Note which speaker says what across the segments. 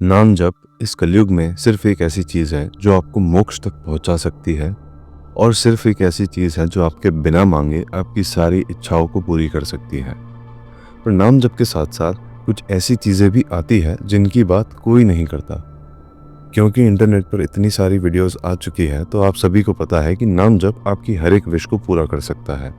Speaker 1: नाम जप इस कलयुग में सिर्फ एक ऐसी चीज़ है जो आपको मोक्ष तक पहुंचा सकती है और सिर्फ एक ऐसी चीज़ है जो आपके बिना मांगे आपकी सारी इच्छाओं को पूरी कर सकती है। पर नाम जप के साथ साथ कुछ ऐसी चीज़ें भी आती है जिनकी बात कोई नहीं करता, क्योंकि इंटरनेट पर इतनी सारी वीडियोस आ चुकी है तो आप सभी को पता है कि नाम जप आपकी हर एक विश को पूरा कर सकता है।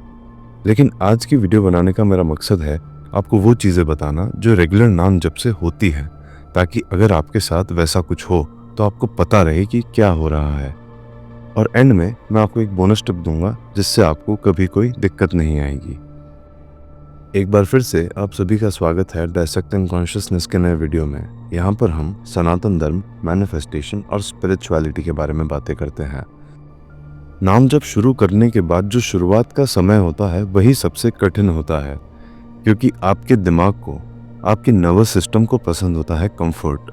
Speaker 1: लेकिन आज की वीडियो बनाने का मेरा मकसद है आपको वो चीज़ें बताना जो रेगुलर नाम जप से होती है, ताकि अगर आपके साथ वैसा कुछ हो तो आपको पता रहे कि क्या हो रहा है। और एंड में मैं आपको एक बोनस टिप दूंगा जिससे आपको कभी कोई दिक्कत नहीं आएगी। एक बार फिर से आप सभी का स्वागत है डायसेक्टिंग कॉन्शियसनेस के नए वीडियो में। यहाँ पर हम सनातन धर्म, मैनिफेस्टेशन और स्पिरिचुअलिटी के बारे में बातें करते हैं। नाम जप शुरू करने के बाद जो शुरुआत का समय होता है वही सबसे कठिन होता है, क्योंकि आपके दिमाग को, आपके नर्वस सिस्टम को पसंद होता है कंफर्ट।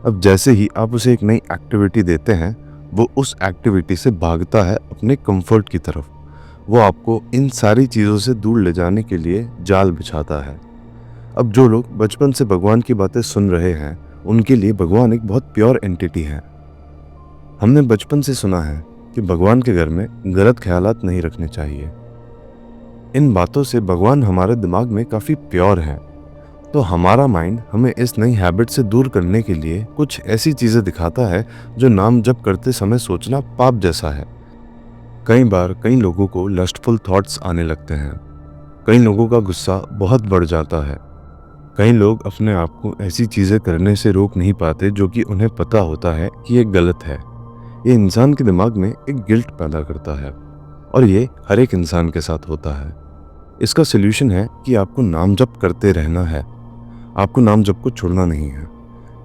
Speaker 1: अब जैसे ही आप उसे एक नई एक्टिविटी देते हैं वो उस एक्टिविटी से भागता है अपने कंफर्ट की तरफ। वो आपको इन सारी चीज़ों से दूर ले जाने के लिए जाल बिछाता है। अब जो लोग बचपन से भगवान की बातें सुन रहे हैं उनके लिए भगवान एक बहुत प्योर एंटिटी है। हमने बचपन से सुना है कि भगवान के घर में गलत ख्यालात नहीं रखने चाहिए। इन बातों से भगवान हमारे दिमाग में काफ़ी प्योर है, तो हमारा माइंड हमें इस नई हैबिट से दूर करने के लिए कुछ ऐसी चीज़ें दिखाता है जो नाम जप करते समय सोचना पाप जैसा है। कई बार कई लोगों को लस्टफुल थॉट्स आने लगते हैं, कई लोगों का गुस्सा बहुत बढ़ जाता है, कई लोग अपने आप को ऐसी चीज़ें करने से रोक नहीं पाते जो कि उन्हें पता होता है कि ये गलत है। ये इंसान के दिमाग में एक गिल्ट पैदा करता है और ये हर एक इंसान के साथ होता है। इसका सल्यूशन है कि आपको नाम जप करते रहना है, आपको नाम जप को छोड़ना नहीं है।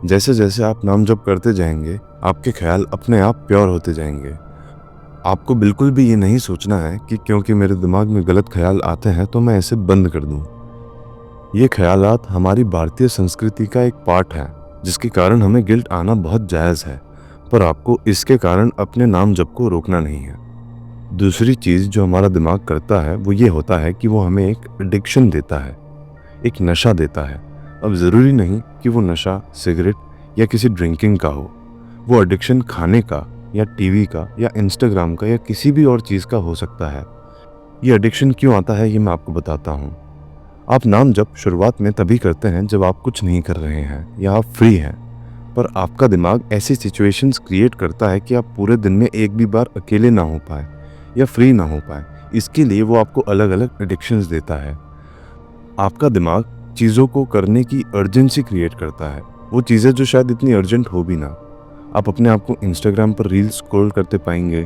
Speaker 1: जैसे जैसे आप नाम जप करते जाएंगे आपके ख्याल अपने आप प्योर होते जाएंगे। आपको बिल्कुल भी ये नहीं सोचना है कि क्योंकि मेरे दिमाग में गलत ख्याल आते हैं तो मैं इसे बंद कर दूं। ये ख्यालात हमारी भारतीय संस्कृति का एक पार्ट है जिसके कारण हमें गिल्ट आना बहुत जायज़ है, पर आपको इसके कारण अपने नाम जप को रोकना नहीं है। दूसरी चीज़ जो हमारा दिमाग करता है वो ये होता है कि वो हमें एक एडिक्शन देता है, एक नशा देता है। अब ज़रूरी नहीं कि वो नशा सिगरेट या किसी ड्रिंकिंग का हो, वो एडिक्शन खाने का या टीवी का या इंस्टाग्राम का या किसी भी और चीज़ का हो सकता है। ये एडिक्शन क्यों आता है ये मैं आपको बताता हूँ। आप नाम जप शुरुआत में तभी करते हैं जब आप कुछ नहीं कर रहे हैं या आप फ्री हैं, पर आपका दिमाग ऐसी सिचुएशंस क्रिएट करता है कि आप पूरे दिन में एक भी बार अकेले ना हो पाए या फ्री ना हो पाए। इसके लिए वो आपको अलग अलग एडिक्शंस देता है। आपका दिमाग चीज़ों को करने की अर्जेंसी क्रिएट करता है, वो चीज़ें जो शायद इतनी अर्जेंट हो भी ना। आप अपने आप को इंस्टाग्राम पर रील्स स्क्रॉल करते पाएंगे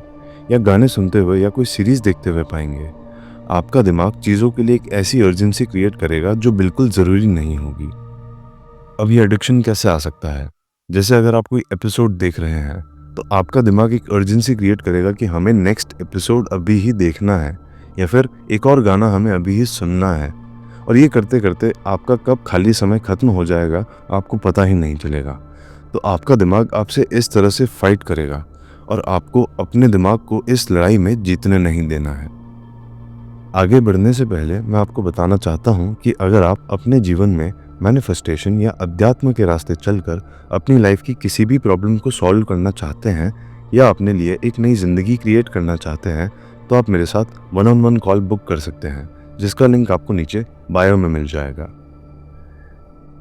Speaker 1: या गाने सुनते हुए या कोई सीरीज़ देखते हुए पाएंगे। आपका दिमाग चीज़ों के लिए एक ऐसी अर्जेंसी क्रिएट करेगा जो बिल्कुल ज़रूरी नहीं होगी। अब ये एडिक्शन कैसे आ सकता है? जैसे अगर आप कोई एपिसोड देख रहे हैं तो आपका दिमाग एक अर्जेंसी क्रिएट करेगा कि हमें नेक्स्ट एपिसोड अभी ही देखना है, या फिर एक और गाना हमें अभी ही सुनना है। और ये करते करते आपका कब खाली समय खत्म हो जाएगा आपको पता ही नहीं चलेगा। तो आपका दिमाग आपसे इस तरह से फाइट करेगा और आपको अपने दिमाग को इस लड़ाई में जीतने नहीं देना है। आगे बढ़ने से पहले मैं आपको बताना चाहता हूँ कि अगर आप अपने जीवन में मैनिफेस्टेशन या अध्यात्म के रास्ते चलकर अपनी लाइफ की किसी भी प्रॉब्लम को सॉल्व करना चाहते हैं या अपने लिए एक नई ज़िंदगी क्रिएट करना चाहते हैं, तो आप मेरे साथ 1-on-1 कॉल बुक कर सकते हैं, जिसका लिंक आपको नीचे बायो में मिल जाएगा।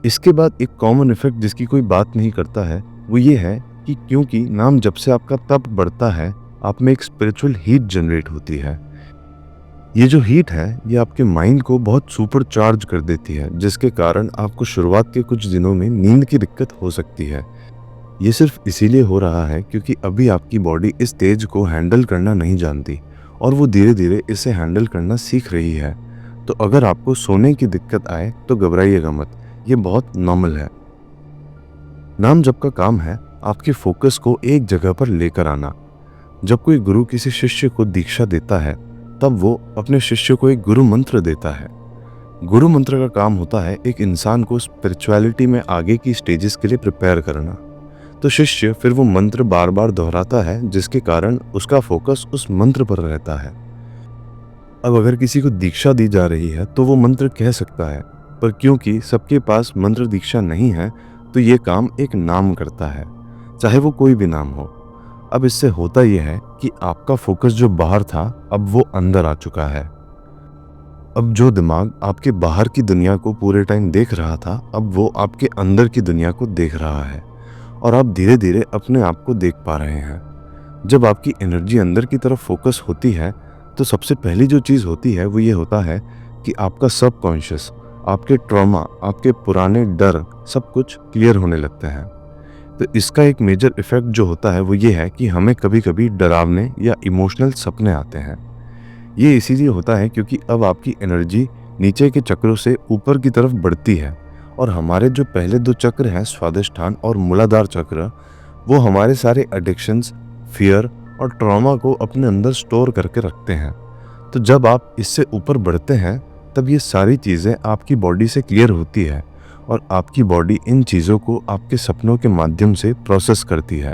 Speaker 1: इसके बाद एक कॉमन इफेक्ट जिसकी कोई बात नहीं करता है वो ये है कि क्योंकि नाम जब से आपका तप बढ़ता है आप में एक स्पिरिचुअल हीट जनरेट होती है। ये जो हीट है ये आपके माइंड को बहुत सुपर चार्ज कर देती है, जिसके कारण आपको शुरुआत के कुछ दिनों में नींद की दिक्कत हो सकती है। ये सिर्फ इसीलिए हो रहा है क्योंकि अभी आपकी बॉडी इस तेज को हैंडल करना नहीं जानती और वो धीरे धीरे इसे हैंडल करना सीख रही है। तो अगर आपको सोने की दिक्कत आए तो घबराइएगा मत, ये बहुत नॉर्मल है। नाम जप का काम है आपके फोकस को एक जगह पर लेकर आना। जब कोई गुरु किसी शिष्य को दीक्षा देता है तब वो अपने शिष्य को एक गुरु मंत्र देता है। गुरु मंत्र का काम होता है एक इंसान को स्पिरिचुअलिटी में आगे की स्टेजेस के लिए प्रिपेयर करना। तो शिष्य फिर वो मंत्र बार बार दोहराता है जिसके कारण उसका फोकस उस मंत्र पर रहता है। अब अगर किसी को दीक्षा दी जा रही है तो वो मंत्र कह सकता है, पर क्योंकि सबके पास मंत्र दीक्षा नहीं है तो ये काम एक नाम करता है, चाहे वो कोई भी नाम हो। अब इससे होता यह है कि आपका फोकस जो बाहर था अब वो अंदर आ चुका है। अब जो दिमाग आपके बाहर की दुनिया को पूरे टाइम देख रहा था, अब वो आपके अंदर की दुनिया को देख रहा है और आप धीरे धीरे अपने आप को देख पा रहे हैं। जब आपकी एनर्जी अंदर की तरफ फोकस होती है तो सबसे पहली जो चीज़ होती है वो ये होता है कि आपका सबकॉन्शियस, आपके ट्रॉमा, आपके पुराने डर सब कुछ क्लियर होने लगते हैं। तो इसका एक मेजर इफेक्ट जो होता है वो ये है कि हमें कभी कभी डरावने या इमोशनल सपने आते हैं। ये इसीलिए होता है क्योंकि अब आपकी एनर्जी नीचे के चक्रों से ऊपर की तरफ बढ़ती है और हमारे जो पहले दो चक्र हैं, स्वादिष्ठान और मूलाधार चक्र, वो हमारे सारे एडिक्शंस, फियर और ट्रॉमा को अपने अंदर स्टोर करके रखते हैं। तो जब आप इससे ऊपर बढ़ते हैं तब ये सारी चीज़ें आपकी बॉडी से क्लियर होती है और आपकी बॉडी इन चीज़ों को आपके सपनों के माध्यम से प्रोसेस करती है।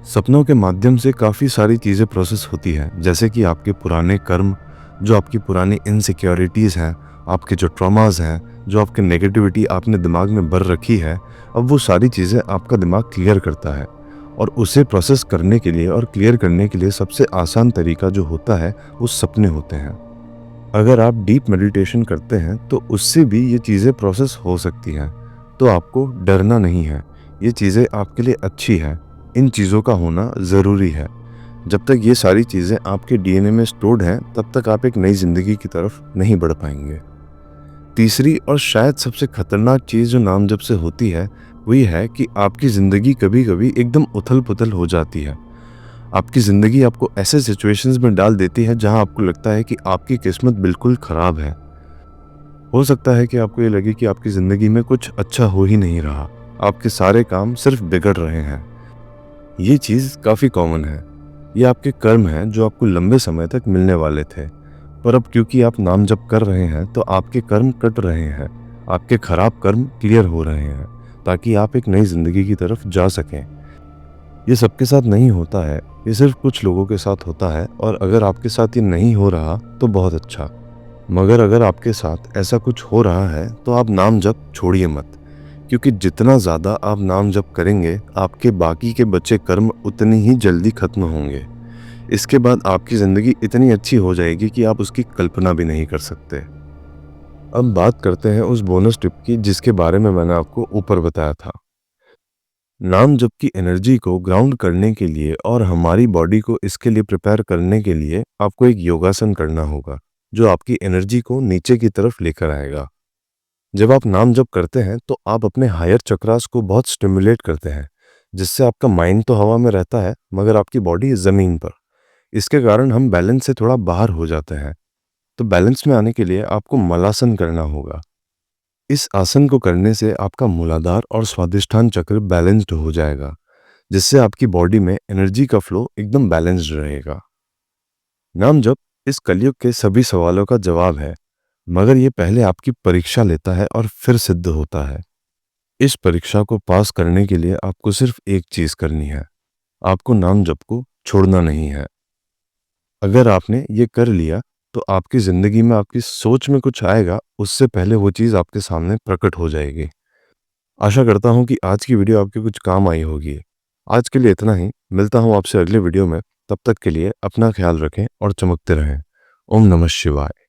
Speaker 1: सपनों के माध्यम से काफ़ी सारी चीज़ें प्रोसेस होती हैं, जैसे कि आपके पुराने कर्म, जो आपकी पुरानी इनसिक्योरिटीज़ हैं, आपके जो ट्रॉमास हैं, जो आपके नेगेटिविटी आपने दिमाग में भर रखी है, अब वो सारी चीज़ें आपका दिमाग क्लियर करता है। और उसे प्रोसेस करने के लिए और क्लियर करने के लिए सबसे आसान तरीका जो होता है वो सपने होते हैं। अगर आप डीप मेडिटेशन करते हैं तो उससे भी ये चीज़ें प्रोसेस हो सकती हैं। तो आपको डरना नहीं है, ये चीज़ें आपके लिए अच्छी है, इन चीज़ों का होना ज़रूरी है। जब तक ये सारी चीज़ें आपके डीएनए में स्टोर्ड हैं तब तक आप एक नई ज़िंदगी की तरफ नहीं बढ़ पाएंगे। तीसरी और शायद सबसे खतरनाक चीज़ जो नाम जब से होती है वो ये है कि आपकी ज़िंदगी कभी कभी एकदम उथल पुथल हो जाती है। आपकी ज़िंदगी आपको ऐसे सिचुएशंस में डाल देती है जहां आपको लगता है कि आपकी किस्मत बिल्कुल ख़राब है। हो सकता है कि आपको ये लगे कि आपकी ज़िंदगी में कुछ अच्छा हो ही नहीं रहा, आपके सारे काम सिर्फ बिगड़ रहे हैं। ये चीज़ काफ़ी कॉमन है। ये आपके कर्म हैं जो आपको लंबे समय तक मिलने वाले थे, पर अब क्योंकि आप नाम जप कर रहे हैं तो आपके कर्म कट रहे हैं, आपके खराब कर्म क्लियर हो रहे हैं ताकि आप एक नई ज़िंदगी की तरफ जा सकें। ये सबके साथ नहीं होता है, ये सिर्फ कुछ लोगों के साथ होता है और अगर आपके साथ ये नहीं हो रहा तो बहुत अच्छा। मगर अगर आपके साथ ऐसा कुछ हो रहा है तो आप नाम जप छोड़िए मत, क्योंकि जितना ज़्यादा आप नाम जप करेंगे आपके बाकी के बचे कर्म उतनी ही जल्दी खत्म होंगे। इसके बाद आपकी ज़िंदगी इतनी अच्छी हो जाएगी कि आप उसकी कल्पना भी नहीं कर सकते। अब बात करते हैं उस बोनस टिप की जिसके बारे में मैंने आपको ऊपर बताया था। नाम जप की एनर्जी को ग्राउंड करने के लिए और हमारी बॉडी को इसके लिए प्रिपेयर करने के लिए आपको एक योगासन करना होगा जो आपकी एनर्जी को नीचे की तरफ लेकर आएगा। जब आप नाम जप करते हैं तो आप अपने हायर चक्रास को बहुत स्टिमुलेट करते हैं, जिससे आपका माइंड तो हवा में रहता है मगर आपकी बॉडी ज़मीन पर। इसके कारण हम बैलेंस से थोड़ा बाहर हो जाते हैं। तो बैलेंस में आने के लिए आपको मलासन करना होगा। इस आसन को करने से आपका मूलाधार और स्वादिष्ठान चक्र बैलेंस्ड हो जाएगा, जिससे आपकी बॉडी में एनर्जी का फ्लो एकदम बैलेंस्ड रहेगा। नाम जप इस कलयुग के सभी सवालों का जवाब है, मगर ये पहले आपकी परीक्षा लेता है और फिर सिद्ध होता है। इस परीक्षा को पास करने के लिए आपको सिर्फ एक चीज करनी है, आपको नाम जप को छोड़ना नहीं है। अगर आपने ये कर लिया तो आपकी जिंदगी में आपकी सोच में कुछ आएगा उससे पहले वो चीज़ आपके सामने प्रकट हो जाएगी। आशा करता हूँ कि आज की वीडियो आपके कुछ काम आई होगी। आज के लिए इतना ही, मिलता हूँ आपसे अगले वीडियो में। तब तक के लिए अपना ख्याल रखें और चमकते रहें। ओम नमः शिवाय।